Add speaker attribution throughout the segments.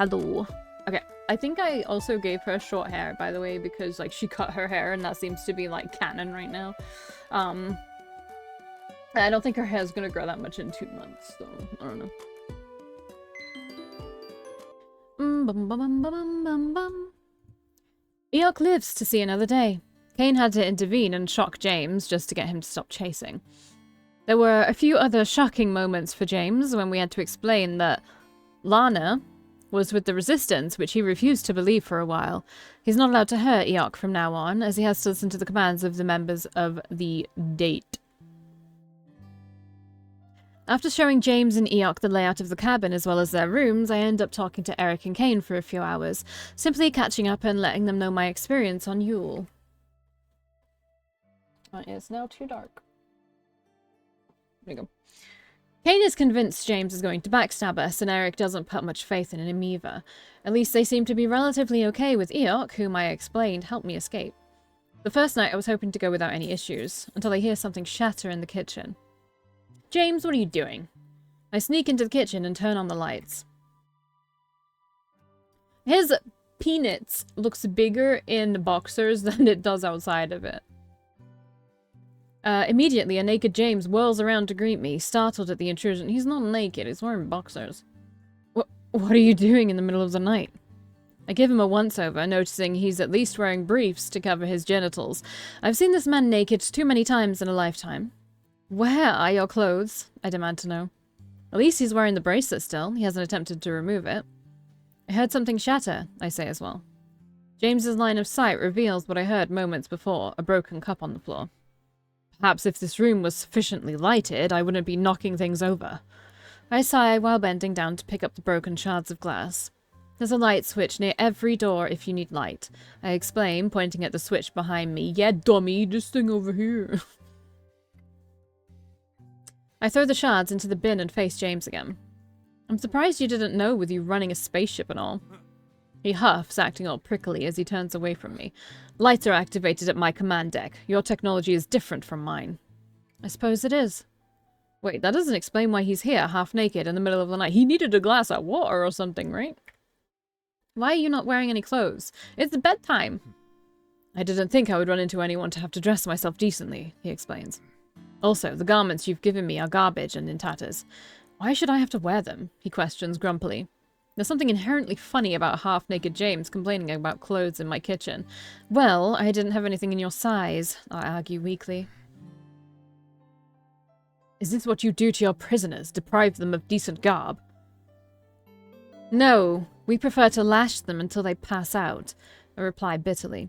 Speaker 1: Hello. Okay, I think I also gave her short hair, by the way, because, like, she cut her hair, and that seems to be, like, canon right now. I don't think her hair's gonna grow that much in 2 months, so I don't know. Eok lives to see another day. Kane had to intervene and shock James just to get him to stop chasing. There were a few other shocking moments for James when we had to explain that Lana was with the Resistance, which he refused to believe for a while. He's not allowed to hurt Eok from now on, as he has to listen to the commands of the members of the Date. After showing James and Eok the layout of the cabin as well as their rooms, I end up talking to Eric and Kane for a few hours, simply catching up and letting them know my experience on Yule. It's now too dark. There you go. Kane is convinced James is going to backstab us, and Eric doesn't put much faith in him either. At least they seem to be relatively okay with Eok, whom I explained helped me escape. The first night I was hoping to go without any issues, until I hear something shatter in the kitchen. James, what are you doing? I sneak into the kitchen and turn on the lights. His penis looks bigger in boxers than it does outside of it. Immediately, a naked James whirls around to greet me, startled at the intrusion. He's not naked, he's wearing boxers. What are you doing in the middle of the night? I give him a once-over, noticing he's at least wearing briefs to cover his genitals. I've seen this man naked too many times in a lifetime. Where are your clothes? I demand to know. At least he's wearing the bracelet still. He hasn't attempted to remove it. I heard something shatter, I say as well. James's line of sight reveals what I heard moments before, a broken cup on the floor. Perhaps if this room was sufficiently lighted, I wouldn't be knocking things over. I sigh while bending down to pick up the broken shards of glass. There's a light switch near every door if you need light. I explain, pointing at the switch behind me. Yeah, dummy, this thing over here. I throw the shards into the bin and face James again. I'm surprised you didn't know with you running a spaceship and all. He huffs, acting all prickly as he turns away from me. Lights are activated at my command deck. Your technology is different from mine. I suppose it is. Wait, that doesn't explain why he's here, half naked, in the middle of the night. He needed a glass of water or something, right? Why are you not wearing any clothes? It's bedtime. I didn't think I would run into anyone to have to dress myself decently, he explains. Also, the garments you've given me are garbage and in tatters. Why should I have to wear them? He questions grumpily. There's something inherently funny about half-naked James complaining about clothes in my kitchen. Well, I didn't have anything in your size, I argue weakly. Is this what you do to your prisoners? Deprive them of decent garb? No, we prefer to lash them until they pass out, I reply bitterly.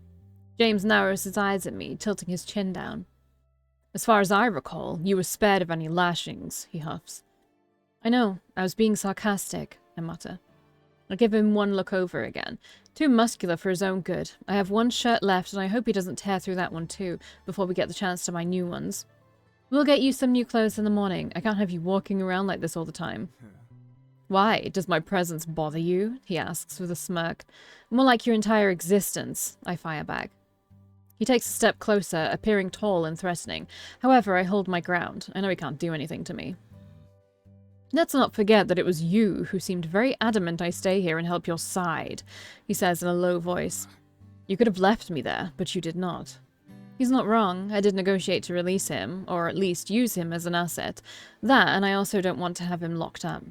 Speaker 1: James narrows his eyes at me, tilting his chin down. As far as I recall, you were spared of any lashings, he huffs. I know, I was being sarcastic, I mutter. I give him one look over again. Too muscular for his own good. I have one shirt left, and I hope he doesn't tear through that one too, before we get the chance to buy new ones. We'll get you some new clothes in the morning. I can't have you walking around like this all the time. Why? Does my presence bother you? He asks with a smirk. More like your entire existence, I fire back. He takes a step closer, appearing tall and threatening. However, I hold my ground. I know he can't do anything to me. Let's not forget that it was you who seemed very adamant I stay here and help your side, he says in a low voice. You could have left me there, but you did not. He's not wrong. I did negotiate to release him, or at least use him as an asset. That, and I also don't want to have him locked up.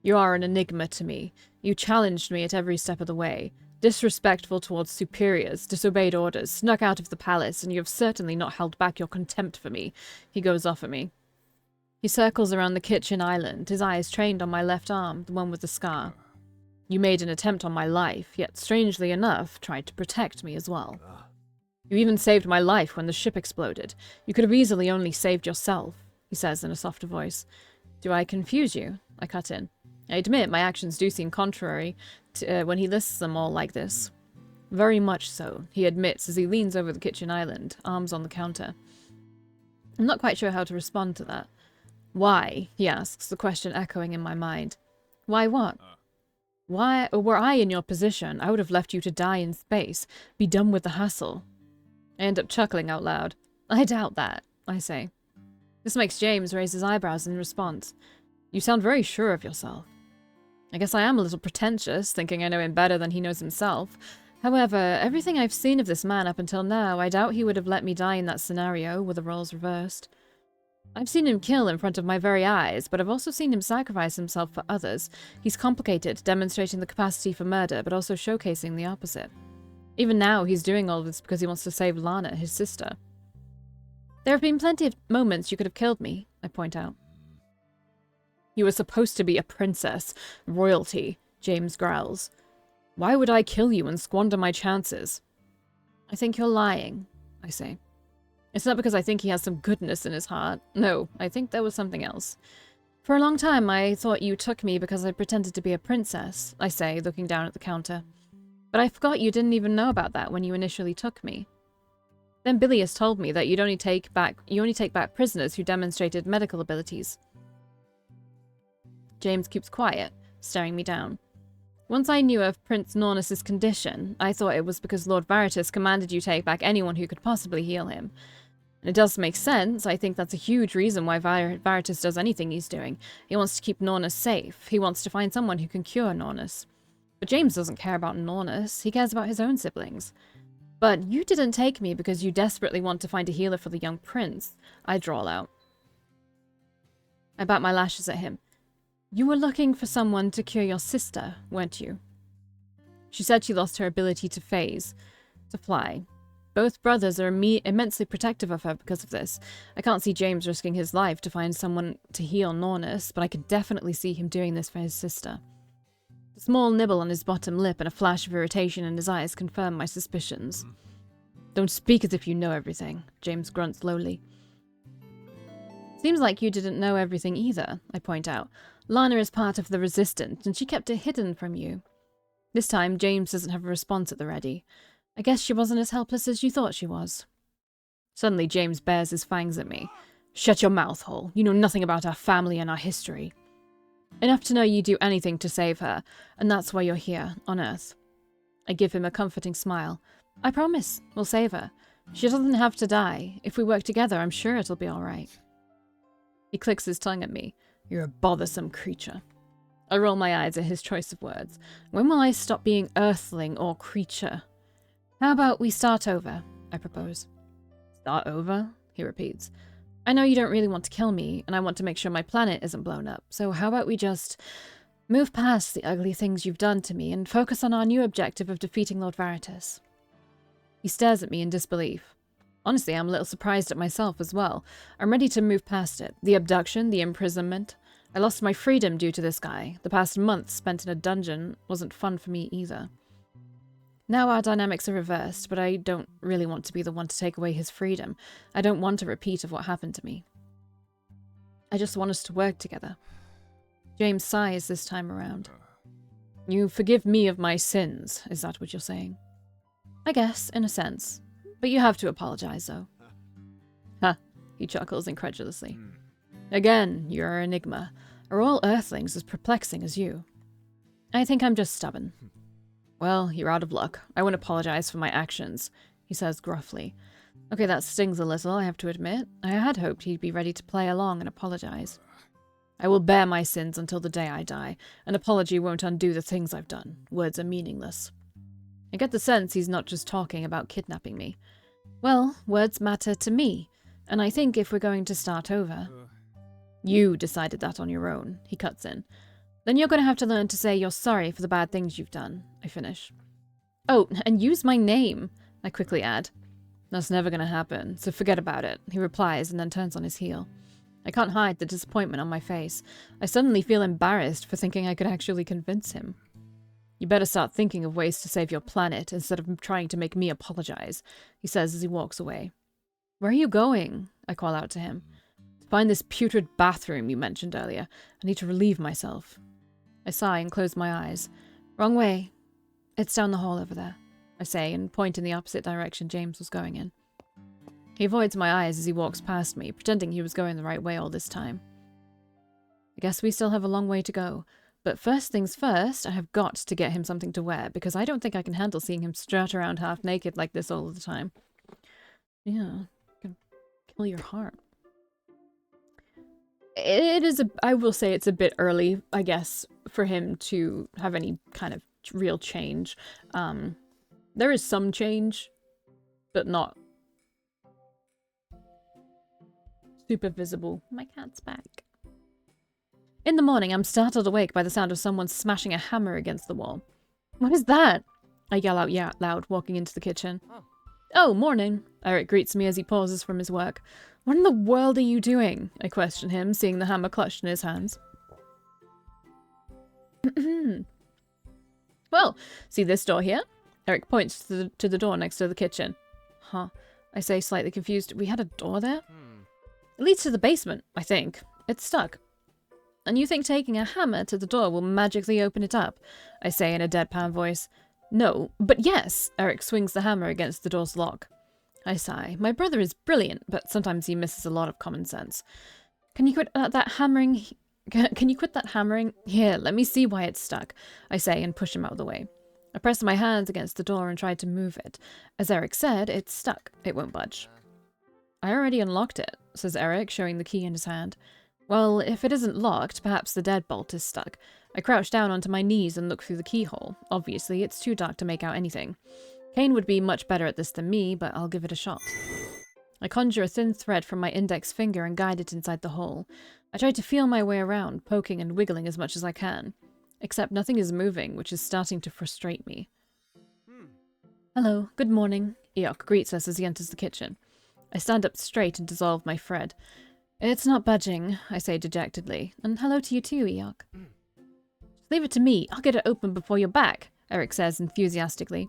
Speaker 1: You are an enigma to me. You challenged me at every step of the way. Disrespectful towards superiors, disobeyed orders, snuck out of the palace, and you have certainly not held back your contempt for me. He goes off at me. He circles around the kitchen island, his eyes trained on my left arm, the one with the scar. You made an attempt on my life, yet strangely enough, tried to protect me as well. You even saved my life when the ship exploded. You could have easily only saved yourself, he says in a softer voice. Do I confuse you? I cut in. I admit my actions do seem contrary to, when he lists them all like this. Very much so, he admits as he leans over the kitchen island, arms on the counter. I'm not quite sure how to respond to that. Why? He asks, the question echoing in my mind. Why what? Why, were I in your position, I would have left you to die in space. Be done with the hassle. I end up chuckling out loud. I doubt that, I say. This makes James raise his eyebrows in response. You sound very sure of yourself. I guess I am a little pretentious, thinking I know him better than he knows himself. However, everything I've seen of this man up until now, I doubt he would have let me die in that scenario, with the roles reversed. I've seen him kill in front of my very eyes, but I've also seen him sacrifice himself for others. He's complicated, demonstrating the capacity for murder, but also showcasing the opposite. Even now, he's doing all this because he wants to save Lana, his sister. There have been plenty of moments you could have killed me, I point out. You were supposed to be a princess, royalty, James growls. Why would I kill you and squander my chances? I think you're lying, I say. It's not because I think he has some goodness in his heart. No, I think there was something else. For a long time, I thought you took me because I pretended to be a princess, I say, looking down at the counter. But I forgot you didn't even know about that when you initially took me. Then Bilius told me that you only take back prisoners who demonstrated medical abilities. James keeps quiet, staring me down. Once I knew of Prince Nornus's condition, I thought it was because Lord Veritas commanded you take back anyone who could possibly heal him. And it does make sense. I think that's a huge reason why Veritas does anything he's doing. He wants to keep Nornus safe. He wants to find someone who can cure Nornus. But James doesn't care about Nornus. He cares about his own siblings. But you didn't take me because you desperately want to find a healer for the young prince, I drawl out. I bat my lashes at him. You were looking for someone to cure your sister, weren't you? She said she lost her ability to phase, to fly. Both brothers are immensely protective of her because of this. I can't see James risking his life to find someone to heal Nornus, but I could definitely see him doing this for his sister. The small nibble on his bottom lip and a flash of irritation in his eyes confirm my suspicions. Don't speak as if you know everything, James grunts lowly. Seems like you didn't know everything either, I point out. Lana is part of the Resistance, and she kept it hidden from you. This time, James doesn't have a response at the ready. I guess she wasn't as helpless as you thought she was. Suddenly, James bares his fangs at me. Shut your mouth hole. You know nothing about our family and our history. Enough to know you'd do anything to save her, and that's why you're here, on Earth. I give him a comforting smile. I promise, we'll save her. She doesn't have to die. If we work together, I'm sure it'll be all right. He clicks his tongue at me. You're a bothersome creature. I roll my eyes at his choice of words. When will I stop being earthling or creature? How about we start over, I propose. Start over? He repeats. I know you don't really want to kill me, and I want to make sure my planet isn't blown up, so how about we just move past the ugly things you've done to me and focus on our new objective of defeating Lord Veritas? He stares at me in disbelief. Honestly, I'm a little surprised at myself as well. I'm ready to move past it. The abduction, the imprisonment. I lost my freedom due to this guy. The past month spent in a dungeon wasn't fun for me either. Now our dynamics are reversed, but I don't really want to be the one to take away his freedom. I don't want a repeat of what happened to me. I just want us to work together. James sighs this time around. You forgive me of my sins, is that what you're saying? I guess, in a sense. But you have to apologize, though. Ha, he chuckles incredulously. Again, you're an enigma. Are all Earthlings as perplexing as you? I think I'm just stubborn. Well, you're out of luck. I won't apologize for my actions, he says gruffly. Okay, that stings a little, I have to admit. I had hoped he'd be ready to play along and apologize. I will bear my sins until the day I die. An apology won't undo the things I've done. Words are meaningless. I get the sense he's not just talking about kidnapping me. Well, words matter to me, and I think if we're going to start over... You decided that on your own, he cuts in. Then you're going to have to learn to say you're sorry for the bad things you've done, I finish. Oh, and use my name, I quickly add. That's never going to happen, so forget about it, he replies and then turns on his heel. I can't hide the disappointment on my face. I suddenly feel embarrassed for thinking I could actually convince him. You better start thinking of ways to save your planet instead of trying to make me apologize, he says as he walks away. Where are you going? I call out to him. To find this putrid bathroom you mentioned earlier. I need to relieve myself. I sigh and close my eyes. Wrong way. It's down the hall over there, I say, and point in the opposite direction James was going in. He avoids my eyes as he walks past me, pretending he was going the right way all this time. I guess we still have a long way to go. But first things first, I have got to get him something to wear, because I don't think I can handle seeing him strut around half naked like this all the time. Yeah, can kill your heart. It is I will say it's a bit early, I guess, for him to have any kind of real change. There is some change, but not super visible. My cat's back. In the morning, I'm startled awake by the sound of someone smashing a hammer against the wall. What is that? I yell out loud, walking into the kitchen. Oh, morning. Eric greets me as he pauses from his work. What in the world are you doing? I question him, seeing the hammer clutched in his hands. Well, see this door here? Eric points to the door next to the kitchen. Huh. I say, slightly confused. We had a door there? It leads to the basement, I think. It's stuck. And you think taking a hammer to the door will magically open it up? I say in a deadpan voice. No, but yes! Eric swings the hammer against the door's lock. I sigh. My brother is brilliant, but sometimes he misses a lot of common sense. Can you quit that hammering? Can you quit that hammering? Here, let me see why it's stuck, I say and push him out of the way. I press my hands against the door and try to move it. As Eric said, it's stuck. It won't budge. I already unlocked it, says Eric, showing the key in his hand. Well, if it isn't locked, perhaps the deadbolt is stuck. I crouch down onto my knees and look through the keyhole. Obviously, it's too dark to make out anything. Kane would be much better at this than me, but I'll give it a shot. I conjure a thin thread from my index finger and guide it inside the hole. I try to feel my way around, poking and wiggling as much as I can. Except nothing is moving, which is starting to frustrate me. Hello, good morning. Eok greets us as he enters the kitchen. I stand up straight and dissolve my thread. It's not budging, I say dejectedly. And hello to you too, Eok. Just leave it to me. I'll get it open before you're back, Eric says enthusiastically.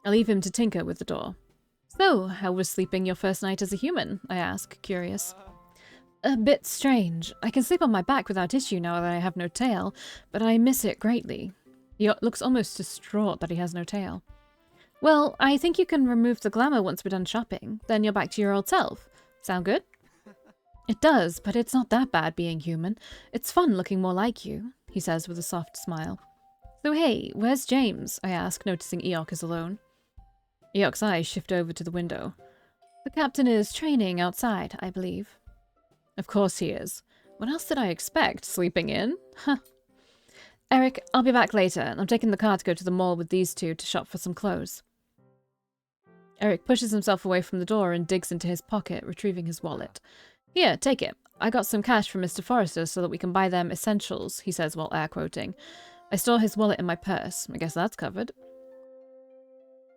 Speaker 1: I leave him to tinker with the door. So, how was sleeping your first night as a human? I ask, curious. A bit strange. I can sleep on my back without issue now that I have no tail, but I miss it greatly. He looks almost distraught that he has no tail. Well, I think you can remove the glamour once we're done shopping. Then you're back to your old self. Sound good? It does, but it's not that bad being human. It's fun looking more like you, he says with a soft smile. So hey, where's James? I ask, noticing Eok is alone. Eok's eyes shift over to the window. The captain is training outside, I believe. Of course he is. What else did I expect? Sleeping in? Huh. Eric, I'll be back later. I'm taking the car to go to the mall with these two to shop for some clothes. Eric pushes himself away from the door and digs into his pocket, retrieving his wallet. Here, take it. I got some cash from Mr. Forrester so that we can buy them essentials, he says while air quoting. I store his wallet in my purse. I guess that's covered.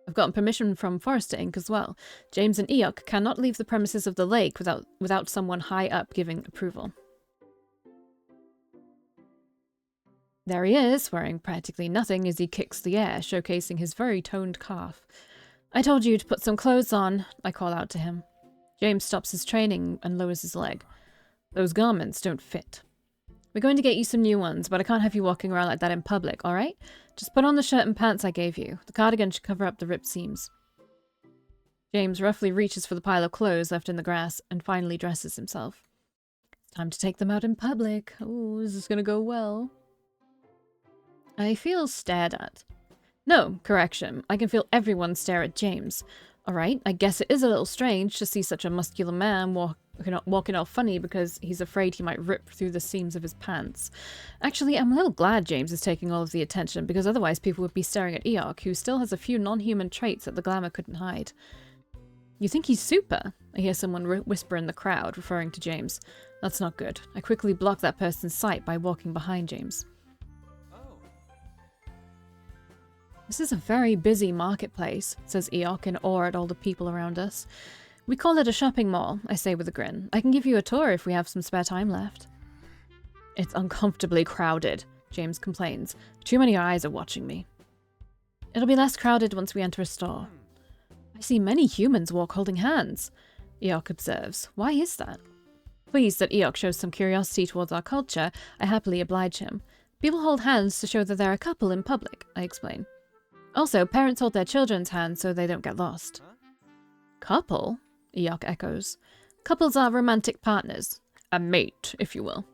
Speaker 1: I've gotten permission from Forrester Inc. as well. James and Eok cannot leave the premises of the lake without someone high up giving approval. There he is, wearing practically nothing as he kicks the air, showcasing his very toned calf. I told you to put some clothes on, I call out to him. James stops his training and lowers his leg. Those garments don't fit. We're going to get you some new ones, but I can't have you walking around like that in public, alright? Just put on the shirt and pants I gave you. The cardigan should cover up the ripped seams. James roughly reaches for the pile of clothes left in the grass and finally dresses himself. It's time to take them out in public. Oh, is this going to go well? I feel stared at. No, correction. I can feel everyone stare at James. Alright, I guess it is a little strange to see such a muscular man walking all funny because he's afraid he might rip through the seams of his pants. Actually, I'm a little glad James is taking all of the attention because otherwise people would be staring at Eok, who still has a few non-human traits that the glamour couldn't hide. You think he's super? I hear someone whisper in the crowd, referring to James. That's not good. I quickly block that person's sight by walking behind James. This is a very busy marketplace, says Eok in awe at all the people around us. We call it a shopping mall, I say with a grin. I can give you a tour if we have some spare time left. It's uncomfortably crowded, James complains. Too many eyes are watching me. It'll be less crowded once we enter a store. I see many humans walk holding hands, Eok observes. Why is that? Pleased that Eok shows some curiosity towards our culture, I happily oblige him. People hold hands to show that they're a couple in public, I explain. Also, parents hold their children's hands so they don't get lost. Couple? Eok echoes. Couples are romantic partners. A mate, if you will.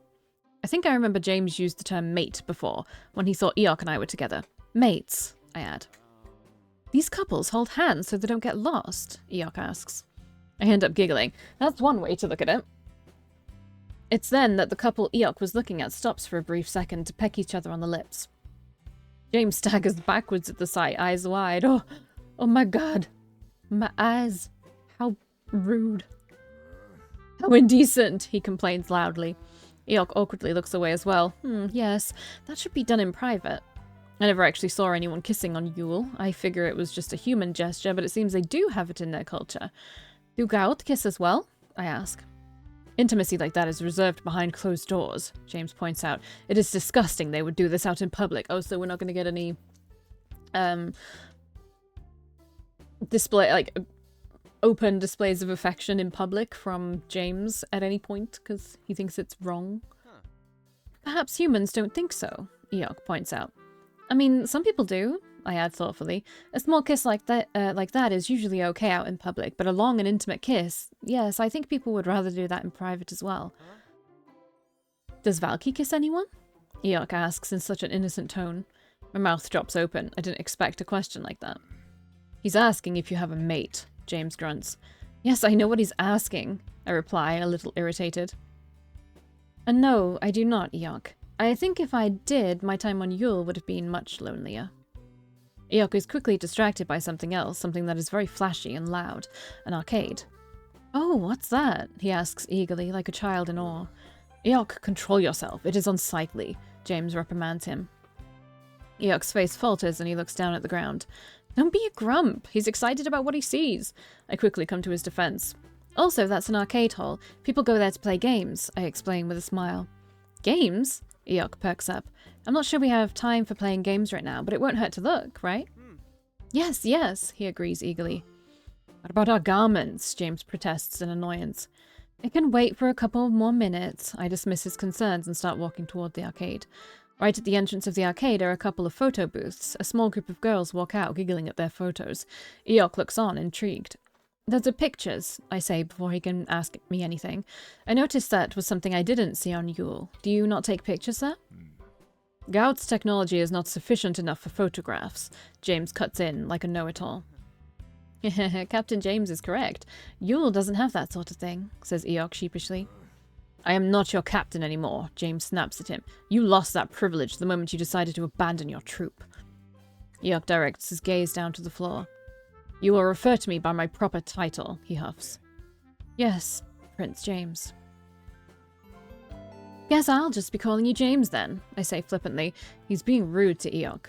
Speaker 1: I think I remember James used the term mate before, when he thought Eok and I were together. Mates, I add. These couples hold hands so they don't get lost, Eok asks. I end up giggling. That's one way to look at it. It's then that the couple Eok was looking at stops for a brief second to peck each other on the lips. James staggers backwards at the sight, eyes wide. Oh my god. My eyes. How rude. How indecent, he complains loudly. Eok awkwardly looks away as well. Yes, that should be done in private. I never actually saw anyone kissing on Yule. I figure it was just a human gesture, but it seems they do have it in their culture. Do Gaut kiss as well? I ask. Intimacy like that is reserved behind closed doors, James points out. It is disgusting they would do this out in public. Oh, so we're not going to get any display, like, open displays of affection in public from James at any point, because he thinks it's wrong. Perhaps humans don't think so, Eok points out. I mean, some people do, I add thoughtfully. A small kiss like that is usually okay out in public, but a long and intimate kiss, yes, I think people would rather do that in private as well. Does Valkii kiss anyone? Eok asks in such an innocent tone. My mouth drops open. I didn't expect a question like that. He's asking if you have a mate, James grunts. Yes, I know what he's asking, I reply, a little irritated. And no, I do not, Eok. I think if I did, my time on Yule would have been much lonelier. Eok is quickly distracted by something else, something that is very flashy and loud. An arcade. Oh, what's that? He asks eagerly, like a child in awe. Eok, control yourself. It is unsightly, James reprimands him. Eok's face falters and he looks down at the ground. Don't be a grump. He's excited about what he sees. I quickly come to his defense. Also, that's an arcade hall. People go there to play games, I explain with a smile. Games? Eok perks up. I'm not sure we have time for playing games right now, but it won't hurt to look, right? Yes, yes, he agrees eagerly. What about our garments? James protests in annoyance. It can wait for a couple more minutes. I dismiss his concerns and start walking toward the arcade. Right at the entrance of the arcade are a couple of photo booths. A small group of girls walk out, giggling at their photos. Eok looks on, intrigued. Those are pictures, I say before he can ask me anything. I noticed that was something I didn't see on Yule. Do you not take pictures there? Gaut's technology is not sufficient enough for photographs. James cuts in like a know-it-all. Captain James is correct. Yule doesn't have that sort of thing, says Eok sheepishly. I am not your captain anymore, James snaps at him. You lost that privilege the moment you decided to abandon your troop. Eok directs his gaze down to the floor. You will refer to me by my proper title, he huffs. Yes, Prince James. Guess I'll just be calling you James then, I say flippantly. He's being rude to Eok.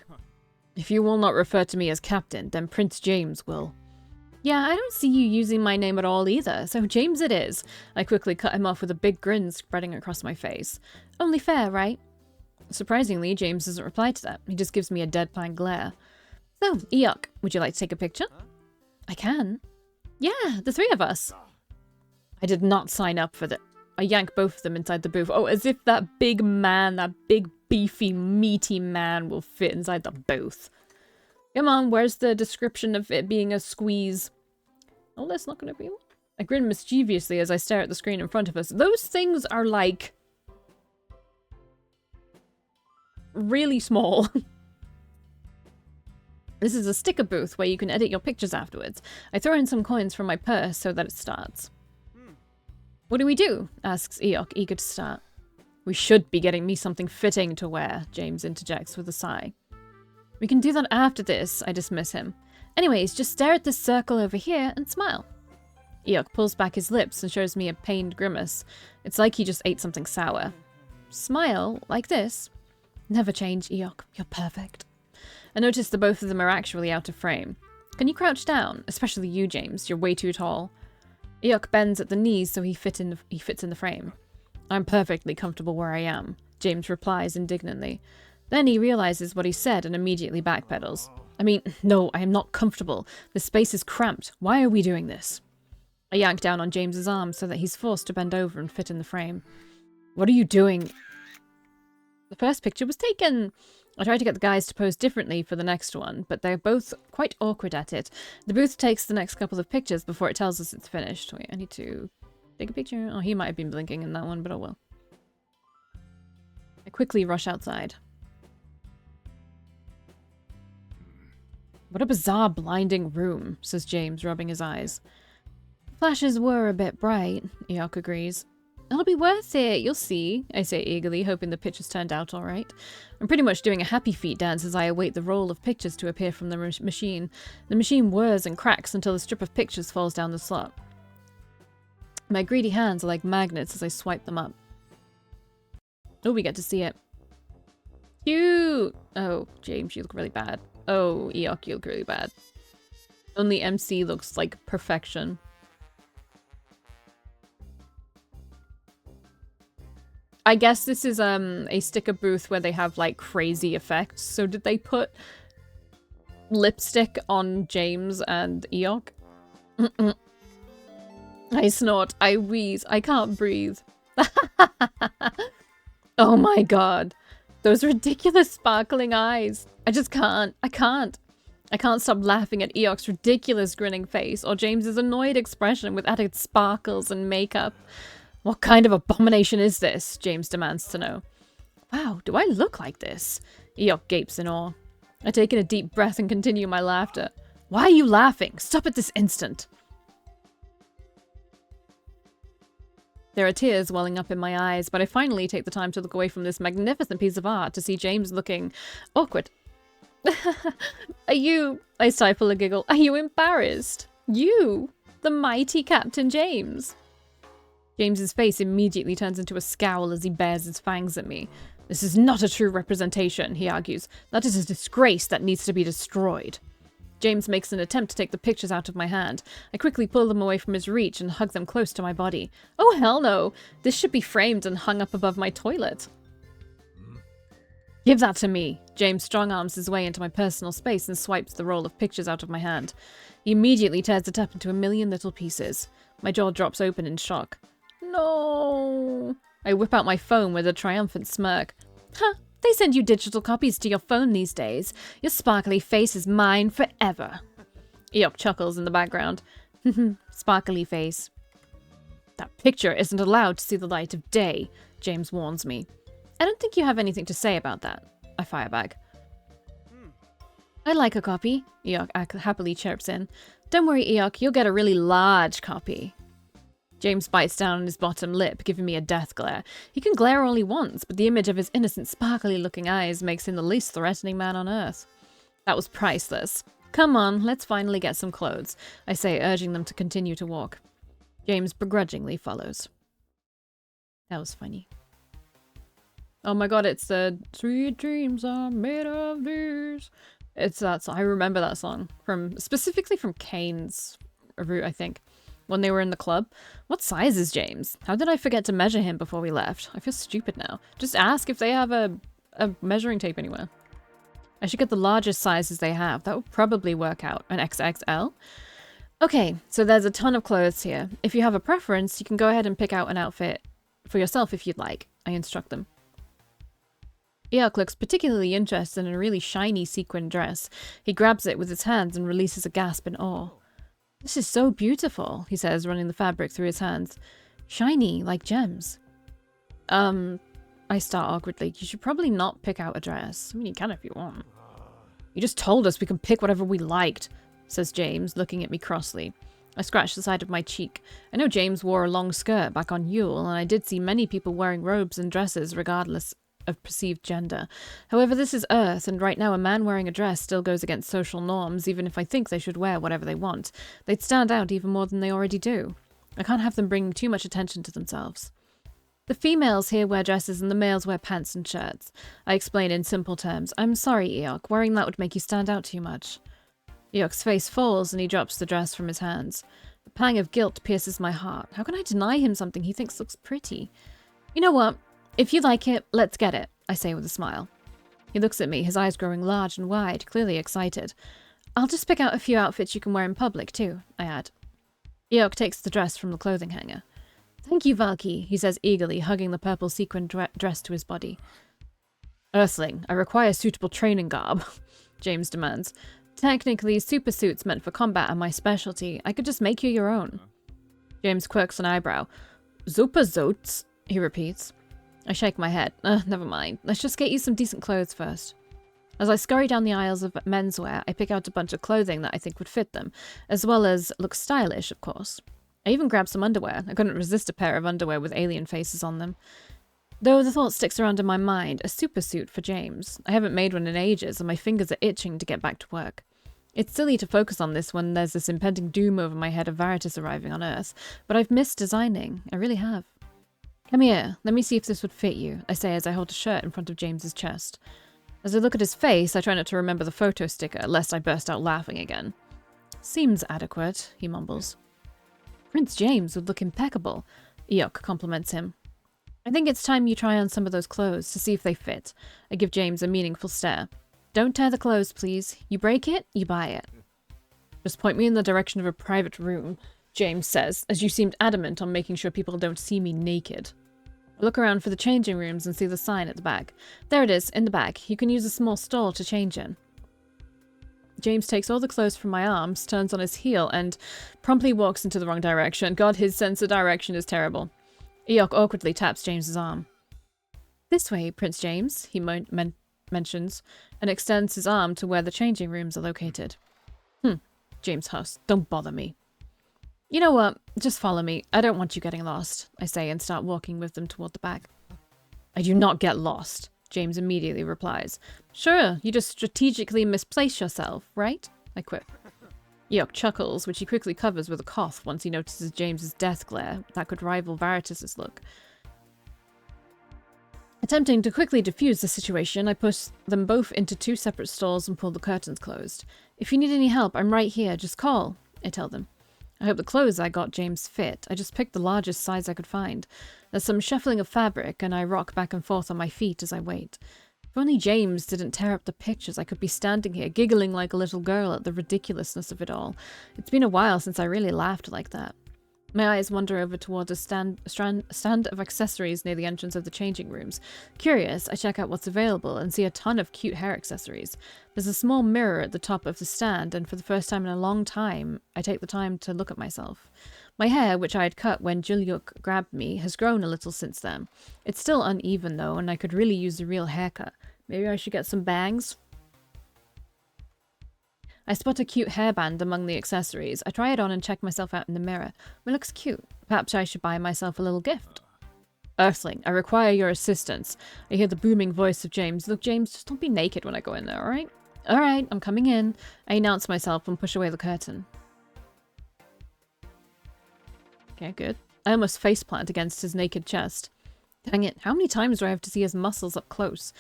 Speaker 1: If you will not refer to me as captain, then Prince James will. Yeah, I don't see you using my name at all either, so James it is. I quickly cut him off with a big grin spreading across my face. Only fair, right? Surprisingly, James doesn't reply to that. He just gives me a deadpan glare. So, Eok, would you like to take a picture? I can. Yeah, the three of us. I did not sign up for the... I yank both of them inside the booth. Oh, as if that big man, that big beefy meaty man will fit inside the booth. Come on, where's the description of it being a squeeze? Oh, that's not going to be one. I grin mischievously as I stare at the screen in front of us. Those things are like... really small. This is a sticker booth where you can edit your pictures afterwards. I throw in some coins from my purse so that it starts. What do we do? Asks Eok, eager to start. We should be getting me something fitting to wear, James interjects with a sigh. We can do that after this, I dismiss him. Anyways, just stare at this circle over here and smile. Eok pulls back his lips and shows me a pained grimace. It's like he just ate something sour. Smile? Like this? Never change, Eok. You're perfect. I notice the both of them are actually out of frame. Can you crouch down? Especially you, James. You're way too tall. Eok bends at the knees so he fits in the frame. I'm perfectly comfortable where I am, James replies indignantly. Then he realizes what he said and immediately backpedals. I mean, no, I am not comfortable. The space is cramped. Why are we doing this? I yank down on James's arm so that he's forced to bend over and fit in the frame. What are you doing? The first picture was taken. I tried to get the guys to pose differently for the next one, but they're both quite awkward at it. The booth takes the next couple of pictures before it tells us it's finished. Wait, I need to take a picture. Oh, he might have been blinking in that one, but oh well. I quickly rush outside. What a bizarre, blinding room, says James, rubbing his eyes. Flashes were a bit bright, Eok agrees. It'll be worth it, you'll see, I say eagerly, hoping the pictures turned out alright. I'm pretty much doing a happy feet dance as I await the roll of pictures to appear from the machine. The machine whirs and cracks until the strip of pictures falls down the slot. My greedy hands are like magnets as I swipe them up. Oh, we get to see it. Cute! Oh, James, you look really bad. Oh, Eok, you look really bad. Only MC looks like perfection. I guess this is a sticker booth where they have like crazy effects. So did they put lipstick on James and Eok? I snort, I wheeze, I can't breathe. Oh my god. Those ridiculous sparkling eyes. I just can't. I can't stop laughing at Eok's ridiculous grinning face or James's annoyed expression with added sparkles and makeup. What kind of abomination is this? James demands to know. Wow, do I look like this? Eok gapes in awe. I take in a deep breath and continue my laughter. Why are you laughing? Stop it this instant. There are tears welling up in my eyes, but I finally take the time to look away from this magnificent piece of art to see James looking awkward. Are you... I stifle a giggle. Are you embarrassed? You? The mighty Captain James? James's face immediately turns into a scowl as he bares his fangs at me. This is not a true representation, he argues. That is a disgrace that needs to be destroyed. James makes an attempt to take the pictures out of my hand. I quickly pull them away from his reach and hug them close to my body. Oh, hell no! This should be framed and hung up above my toilet. Give that to me! James strong-arms his way into my personal space and swipes the roll of pictures out of my hand. He immediately tears it up into a million little pieces. My jaw drops open in shock. No! I whip out my phone with a triumphant smirk. Huh, they send you digital copies to your phone these days. Your sparkly face is mine forever. Eok chuckles in the background. Sparkly face. That picture isn't allowed to see the light of day, James warns me. I don't think you have anything to say about that. I fire back. I'd like a copy, Eok happily chirps in. Don't worry, Eok, you'll get a really large copy. James bites down on his bottom lip, giving me a death glare. He can glare all he wants, but the image of his innocent, sparkly-looking eyes makes him the least threatening man on earth. That was priceless. Come on, let's finally get some clothes, I say, urging them to continue to walk. James begrudgingly follows. That was funny. Oh my god, it's the Sweet Dreams Are Made of These. It's that song. I remember that song specifically from Kane's route, I think. When they were in the club. What size is James? How did I forget to measure him before we left? I feel stupid now. Just ask if they have a measuring tape anywhere. I should get the largest sizes they have. That would probably work out. An XXL? Okay, so there's a ton of clothes here. If you have a preference, you can go ahead and pick out an outfit for yourself if you'd like. I instruct them. Eok looks particularly interested in a really shiny sequin dress. He grabs it with his hands and releases a gasp in awe. This is so beautiful, he says, running the fabric through his hands. Shiny, like gems. I start awkwardly. You should probably not pick out a dress. I mean, you can if you want. You just told us we can pick whatever we liked, says James, looking at me crossly. I scratch the side of my cheek. I know James wore a long skirt back on Yule, and I did see many people wearing robes and dresses regardless of perceived gender. However, this is Earth, and right now a man wearing a dress still goes against social norms, even if I think they should wear whatever they want. They'd stand out even more than they already do. I can't have them bringing too much attention to themselves. The females here wear dresses and the males wear pants and shirts. I explain in simple terms. I'm sorry, Eok. Wearing that would make you stand out too much. Eok's face falls and he drops the dress from his hands. A pang of guilt pierces my heart. How can I deny him something he thinks looks pretty? You know what? If you like it, let's get it, I say with a smile. He looks at me, his eyes growing large and wide, clearly excited. I'll just pick out a few outfits you can wear in public, too, I add. Eok takes the dress from the clothing hanger. Thank you, Valkii, he says eagerly, hugging the purple sequin dress to his body. Earthling, I require suitable training garb, James demands. Technically, super suits meant for combat are my specialty. I could just make you your own. James quirks an eyebrow. Super zoats, he repeats. I shake my head. Never mind. Let's just get you some decent clothes first. As I scurry down the aisles of menswear, I pick out a bunch of clothing that I think would fit them, as well as look stylish, of course. I even grabbed some underwear. I couldn't resist a pair of underwear with alien faces on them. Though the thought sticks around in my mind, a super suit for James. I haven't made one in ages, and my fingers are itching to get back to work. It's silly to focus on this when there's this impending doom over my head of Veritas arriving on Earth, but I've missed designing. I really have. Come here, let me see if this would fit you, I say as I hold a shirt in front of James's chest. As I look at his face, I try not to remember the photo sticker, lest I burst out laughing again. Seems adequate, he mumbles. Prince James would look impeccable, Eok compliments him. I think it's time you try on some of those clothes to see if they fit. I give James a meaningful stare. Don't tear the clothes, please. You break it, you buy it. Just point me in the direction of a private room, James says, as you seemed adamant on making sure people don't see me naked. I look around for the changing rooms and see the sign at the back. There it is, in the back. You can use a small stall to change in. James takes all the clothes from my arms, turns on his heel, and promptly walks into the wrong direction. God, his sense of direction is terrible. Eok awkwardly taps James's arm. This way, Prince James, he mentions, and extends his arm to where the changing rooms are located. James huffs. Don't bother me. You know what? Just follow me. I don't want you getting lost, I say, and start walking with them toward the back. I do not get lost, James immediately replies. Sure, you just strategically misplace yourself, right? I quip. Eok chuckles, which he quickly covers with a cough once he notices James's death glare that could rival Veritas's look. Attempting to quickly diffuse the situation, I push them both into two separate stalls and pull the curtains closed. If you need any help, I'm right here. Just call, I tell them. I hope the clothes I got James fit. I just picked the largest size I could find. There's some shuffling of fabric, and I rock back and forth on my feet as I wait. If only James didn't tear up the pictures, I could be standing here giggling like a little girl at the ridiculousness of it all. It's been a while since I really laughed like that. My eyes wander over towards a stand of accessories near the entrance of the changing rooms. Curious, I check out what's available and see a ton of cute hair accessories. There's a small mirror at the top of the stand, and for the first time in a long time, I take the time to look at myself. My hair, which I had cut when Juliuk grabbed me, has grown a little since then. It's still uneven though, and I could really use a real haircut. Maybe I should get some bangs? I spot a cute hairband among the accessories. I try it on and check myself out in the mirror. It looks cute. Perhaps I should buy myself a little gift. Earthling, I require your assistance. I hear the booming voice of James. Look, James, just don't be naked when I go in there, alright? Alright, I'm coming in. I announce myself and push away the curtain. Okay, good. I almost faceplant against his naked chest. Dang it, how many times do I have to see his muscles up close?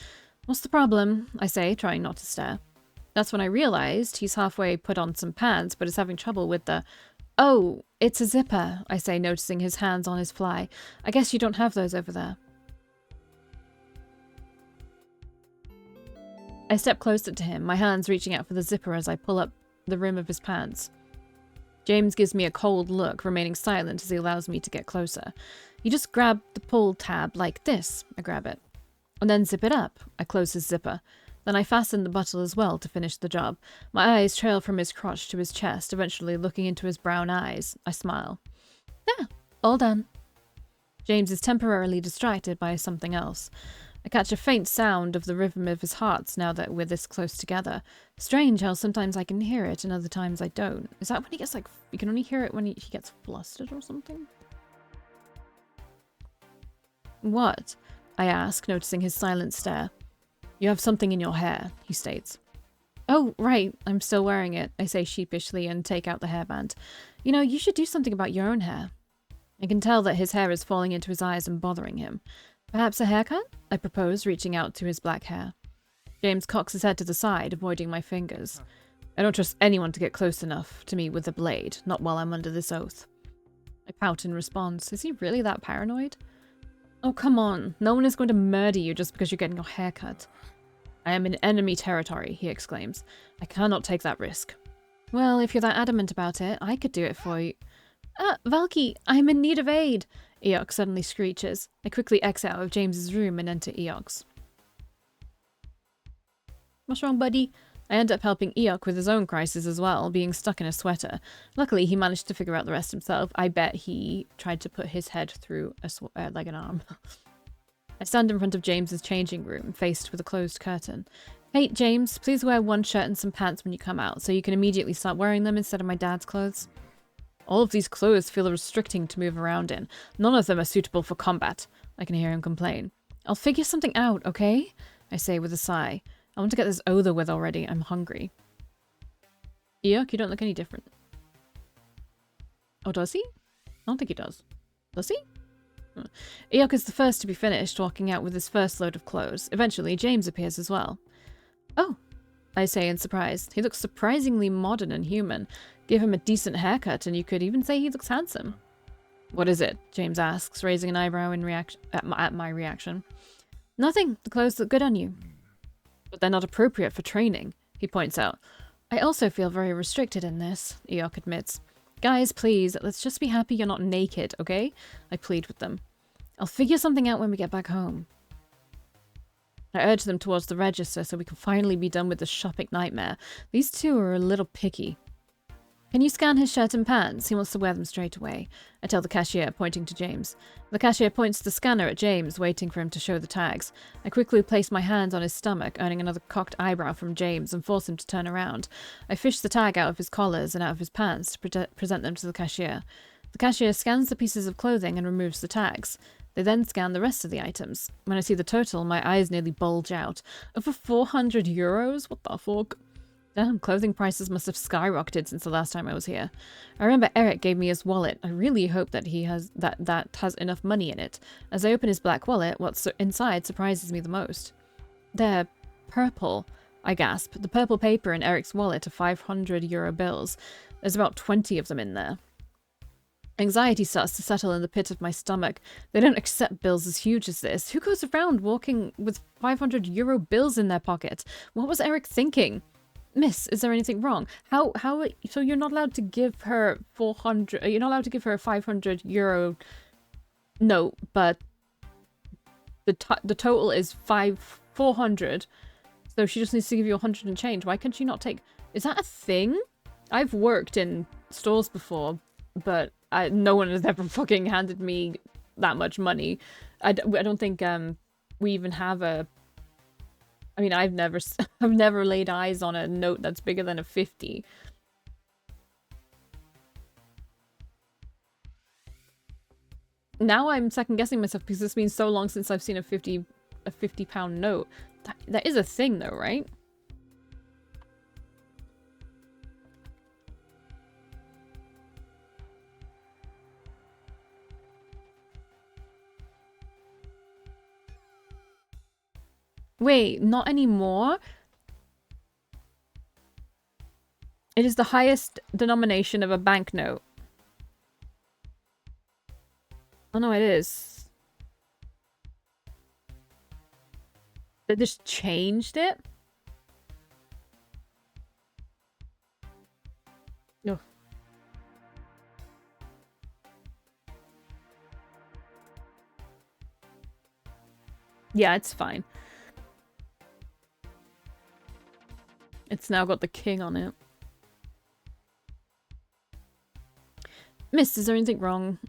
Speaker 1: What's the problem? I say, trying not to stare. That's when I realized he's halfway put on some pants, but is having trouble with the... Oh, it's a zipper, I say, noticing his hands on his fly. I guess you don't have those over there. I step closer to him, my hands reaching out for the zipper as I pull up the rim of his pants. James gives me a cold look, remaining silent as he allows me to get closer. You just grab the pull tab like this. I grab it. And then zip it up. I close his zipper. Then I fasten the button as well to finish the job. My eyes trail from his crotch to his chest, eventually looking into his brown eyes. I smile. Yeah, all done. James is temporarily distracted by something else. I catch a faint sound of the rhythm of his heart now that we're this close together. Strange how sometimes I can hear it and other times I don't. Is that when he gets like... You can only hear it when he gets flustered or something? What? I ask, noticing his silent stare. You have something in your hair, he states. Oh, right, I'm still wearing it, I say sheepishly and take out the hairband. You know, you should do something about your own hair. I can tell that his hair is falling into his eyes and bothering him. Perhaps a haircut? I propose, reaching out to his black hair. James cocks his head to the side, avoiding my fingers. I don't trust anyone to get close enough to me with a blade, not while I'm under this oath. I pout in response. Is he really that paranoid? Oh, come on. No one is going to murder you just because you're getting your hair cut. I am in enemy territory, he exclaims. I cannot take that risk. Well, if you're that adamant about it, I could do it for you. Valkii, I'm in need of aid, Eok suddenly screeches. I quickly exit out of James's room and enter Eok's. What's wrong, buddy? I end up helping Eok with his own crisis as well, being stuck in a sweater. Luckily, he managed to figure out the rest himself. I bet he tried to put his head through like an arm. I stand in front of James's changing room, faced with a closed curtain. Hey, James, please wear one shirt and some pants when you come out, so you can immediately start wearing them instead of my dad's clothes. All of these clothes feel restricting to move around in. None of them are suitable for combat. I can hear him complain. I'll figure something out, okay? I say with a sigh. I want to get this over with already. I'm hungry. Yuck, you don't look any different. Oh, does he? I don't think he does. Does he? Eok is the first to be finished, walking out with his first load of clothes. Eventually, James appears as well. Oh, I say in surprise. He looks surprisingly modern and human. Give him a decent haircut and you could even say he looks handsome. What is it? James asks, raising an eyebrow in reaction at my reaction. Nothing. The clothes look good on you. But they're not appropriate for training, he points out. I also feel very restricted in this, Eok admits. Guys, please, let's just be happy you're not naked, okay? I plead with them. I'll figure something out when we get back home. I urge them towards the register so we can finally be done with this shopping nightmare. These two are a little picky. Can you scan his shirt and pants? He wants to wear them straight away. I tell the cashier, pointing to James. The cashier points the scanner at James, waiting for him to show the tags. I quickly place my hands on his stomach, earning another cocked eyebrow from James, and force him to turn around. I fish the tag out of his collars and out of his pants to present them to the cashier. The cashier scans the pieces of clothing and removes the tags. They then scan the rest of the items. When I see the total, my eyes nearly bulge out. Over 400 euros? What the fuck? Damn, clothing prices must have skyrocketed since the last time I was here. I remember Eric gave me his wallet. I really hope that he has that has enough money in it. As I open his black wallet, what's inside surprises me the most. They're purple, I gasp. The purple paper in Eric's wallet are 500 euro bills. There's about 20 of them in there. Anxiety starts to settle in the pit of my stomach. They don't accept bills as huge as this. Who goes around walking with 500 euro bills in their pocket? What was Eric thinking? Miss, is there anything wrong? So you're not allowed to give her 400, you're not allowed to give her a 500 euro note, but the total is 400. So she just needs to give you 100 and change. Why can't she not take, is that a thing? I've worked in stores before, but no one has ever fucking handed me that much money. I don't think we even have a, I mean, I've never laid eyes on a note that's bigger than a 50. Now I'm second guessing myself because it's been so long since I've seen a 50 pound note. That is a thing though, right? Wait, not anymore? It is the highest denomination of a banknote. Oh no, it is. They just changed it? No. Yeah, it's fine. It's now got the king on it. Miss, is there anything wrong?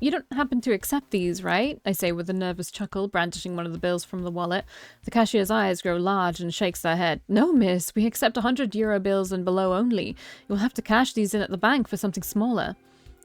Speaker 1: You don't happen to accept these, right? I say with a nervous chuckle, brandishing one of the bills from the wallet. The cashier's eyes grow large and shakes their head. No, miss, we accept 100 euro bills and below only. You'll have to cash these in at the bank for something smaller.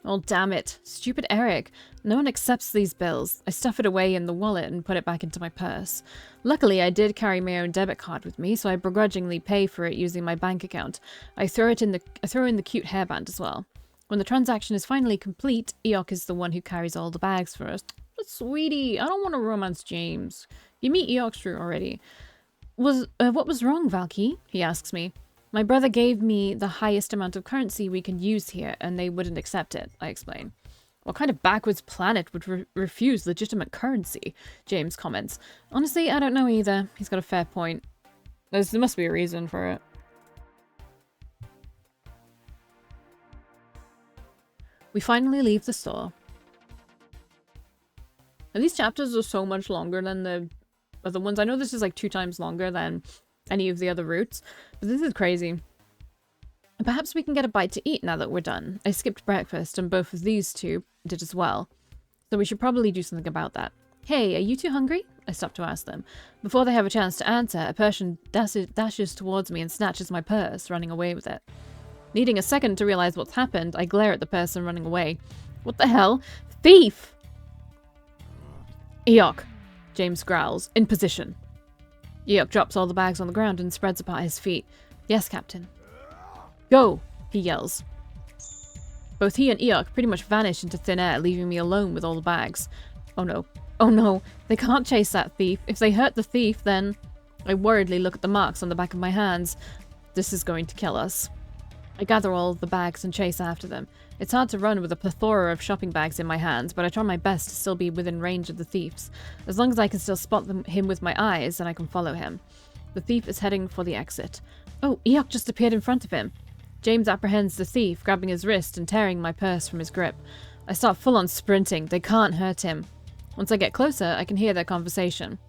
Speaker 1: Oh, damn it. Stupid Eric. No one accepts these bills. I stuff it away in the wallet and put it back into my purse. Luckily, I did carry my own debit card with me, so I begrudgingly pay for it using my bank account. I throw in the cute hairband as well. When the transaction is finally complete, Eok is the one who carries all the bags for us. But sweetie, I don't want to romance James. You meet Eok's true already. What was wrong, Valkii? He asks me. My brother gave me the highest amount of currency we can use here, and they wouldn't accept it, I explain. What kind of backwards planet would refuse legitimate currency? James comments. Honestly, I don't know either. He's got a fair point. There must be a reason for it. We finally leave the store. And these chapters are so much longer than the other ones. I know this is like 2 times longer than any of the other routes, but this is crazy. Perhaps we can get a bite to eat now that we're done. I skipped breakfast and both of these two did as well. So we should probably do something about that. Hey, are you two hungry? I stop to ask them. Before they have a chance to answer, a Persian dashes towards me and snatches my purse, running away with it. Needing a second to realize what's happened, I glare at the person running away. What the hell? Thief! Eok, James growls. In position. Eok drops all the bags on the ground and spreads apart his feet. Yes, Captain. Go, he yells. Both he and Eok pretty much vanish into thin air, leaving me alone with all the bags. Oh no. Oh no, they can't chase that thief. If they hurt the thief, then... I worriedly look at the marks on the back of my hands. This is going to kill us. I gather all of the bags and chase after them. It's hard to run with a plethora of shopping bags in my hands, but I try my best to still be within range of the thieves. As long as I can still spot him with my eyes, then I can follow him. The thief is heading for the exit. Oh, Eok just appeared in front of him. James apprehends the thief, grabbing his wrist and tearing my purse from his grip. I start full-on sprinting. They can't hurt him. Once I get closer, I can hear their conversation.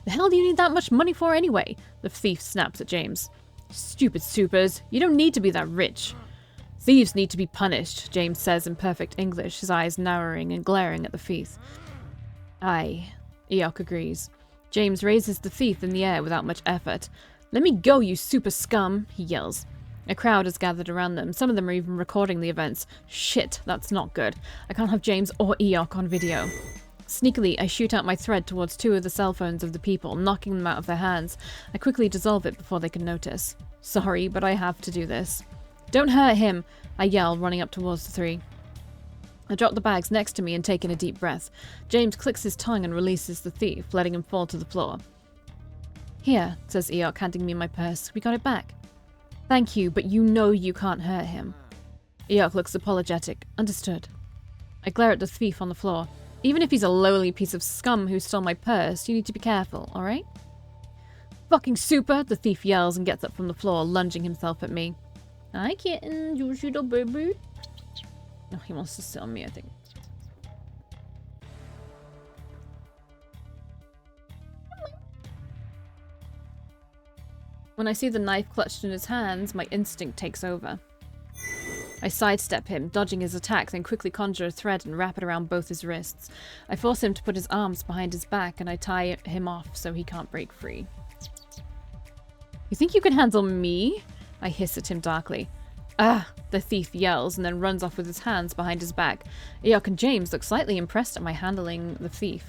Speaker 1: The hell do you need that much money for anyway? The thief snaps at James. Stupid supers. You don't need to be that rich. Thieves need to be punished, James says in perfect English, his eyes narrowing and glaring at the thief. Aye, Eok agrees. James raises the thief in the air without much effort. Let me go, you super scum, he yells. A crowd has gathered around them. Some of them are even recording the events. Shit, that's not good. I can't have James or Eok on video. Sneakily, I shoot out my thread towards two of the cell phones of the people, knocking them out of their hands. I quickly dissolve it before they can notice. Sorry, but I have to do this. Don't hurt him, I yell, running up towards the three. I drop the bags next to me and take in a deep breath. James clicks his tongue and releases the thief, letting him fall to the floor. Here, says Eok, handing me my purse. We got it back. Thank you, but you know you can't hurt him. Eok looks apologetic. Understood. I glare at the thief on the floor. Even if he's a lowly piece of scum who stole my purse, you need to be careful, alright? Fucking super, the thief yells and gets up from the floor, lunging himself at me. Hi, kitten. You shoot a baby. No, he wants to sit on me, I think. When I see the knife clutched in his hands, my instinct takes over. I sidestep him, dodging his attack, then quickly conjure a thread and wrap it around both his wrists. I force him to put his arms behind his back and I tie him off so he can't break free. You think you can handle me? I hiss at him darkly. Ah! The thief yells and then runs off with his hands behind his back. Eok and James look slightly impressed at my handling the thief.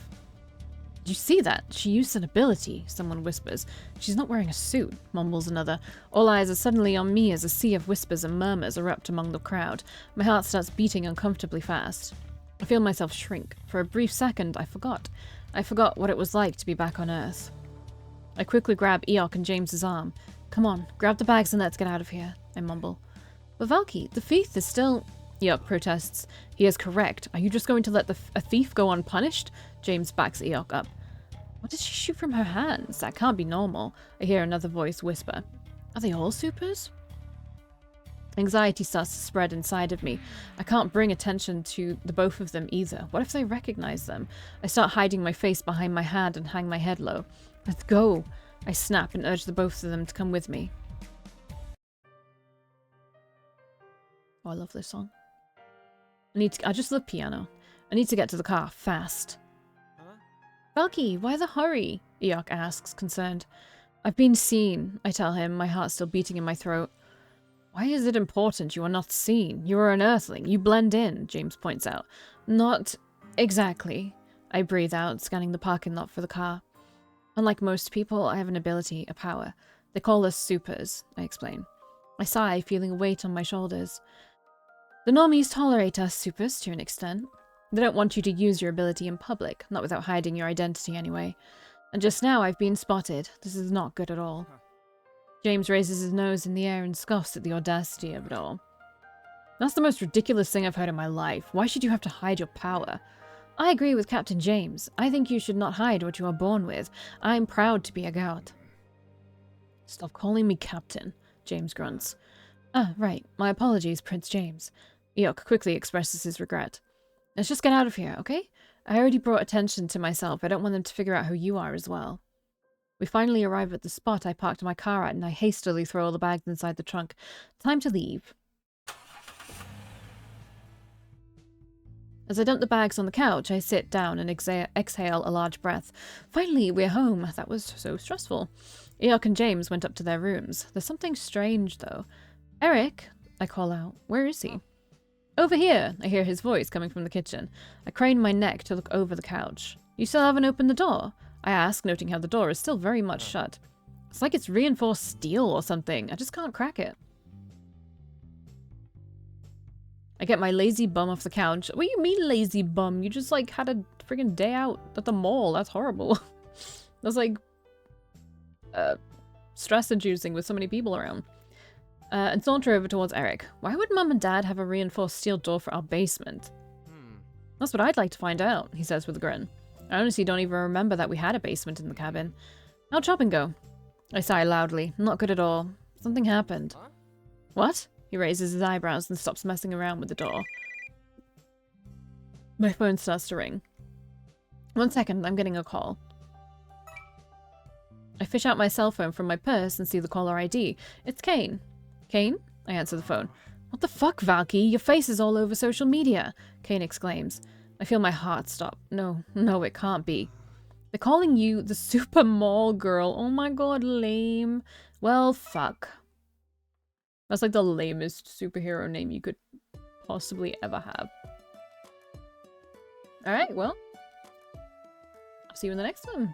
Speaker 1: Did you see that? She used an ability, someone whispers. She's not wearing a suit, mumbles another. All eyes are suddenly on me as a sea of whispers and murmurs erupt among the crowd. My heart starts beating uncomfortably fast. I feel myself shrink. For a brief second, I forgot. I forgot what it was like to be back on Earth. I quickly grab Eok and James's arm. Come on, grab the bags and let's get out of here, I mumble. But Valkii, the thief is still... Eok protests. He is correct. Are you just going to let a thief go unpunished? James backs Eok up. What did she shoot from her hands? That can't be normal. I hear another voice whisper. Are they all supers? Anxiety starts to spread inside of me. I can't bring attention to the both of them either. What if they recognize them? I start hiding my face behind my hand and hang my head low. Let's go! I snap and urge the both of them to come with me. Oh, I love this song. I just love piano. I need to get to the car, fast. Valkii, why the hurry? Eok asks, concerned. I've been seen, I tell him, my heart still beating in my throat. Why is it important you are not seen? You are an Earthling. You blend in, James points out. Not exactly, I breathe out, scanning the parking lot for the car. Unlike most people, I have an ability, a power. They call us supers, I explain. I sigh, feeling a weight on my shoulders. The normies tolerate us supers to an extent. They don't want you to use your ability in public, not without hiding your identity anyway. And just now I've been spotted. This is not good at all. James raises his nose in the air and scoffs at the audacity of it all. That's the most ridiculous thing I've heard in my life. Why should you have to hide your power? I agree with Captain James. I think you should not hide what you are born with. I'm proud to be a god. Stop calling me Captain, James grunts. Ah, right. My apologies, Prince James. Eok quickly expresses his regret. Let's just get out of here, okay? I already brought attention to myself. I don't want them to figure out who you are as well. We finally arrive at the spot I parked my car at, and I hastily throw all the bags inside the trunk. Time to leave. As I dump the bags on the couch, I sit down and exhale a large breath. Finally, we're home. That was so stressful. Eok and James went up to their rooms. There's something strange, though. Eric, I call out. Where is he? Over here, I hear his voice coming from the kitchen. I crane my neck to look over the couch. You still haven't opened the door? I ask, noting how the door is still very much shut. It's like it's reinforced steel or something. I just can't crack it. I get my lazy bum off the couch. What do you mean lazy bum? You just like had a friggin' day out at the mall. That's horrible. That's like stress inducing with so many people around. And saunter over towards Eric. Why would Mum and Dad have a reinforced steel door for our basement? That's what I'd like to find out, he says with a grin. I honestly don't even remember that we had a basement in the cabin. How'd shopping go? I sigh loudly. Not good at all. Something happened. Huh? What? He raises his eyebrows and stops messing around with the door. My phone starts to ring. 1 second, I'm getting a call. I fish out my cell phone from my purse and see the caller ID. It's Kane. Kane? I answer the phone. What the fuck, Valkii? Your face is all over social media, Kane exclaims. I feel my heart stop. No, it can't be. They're calling you the Super Mall Girl. Oh my god, lame. Well, fuck. That's like the lamest superhero name you could possibly ever have. Alright, well. I'll see you in the next one.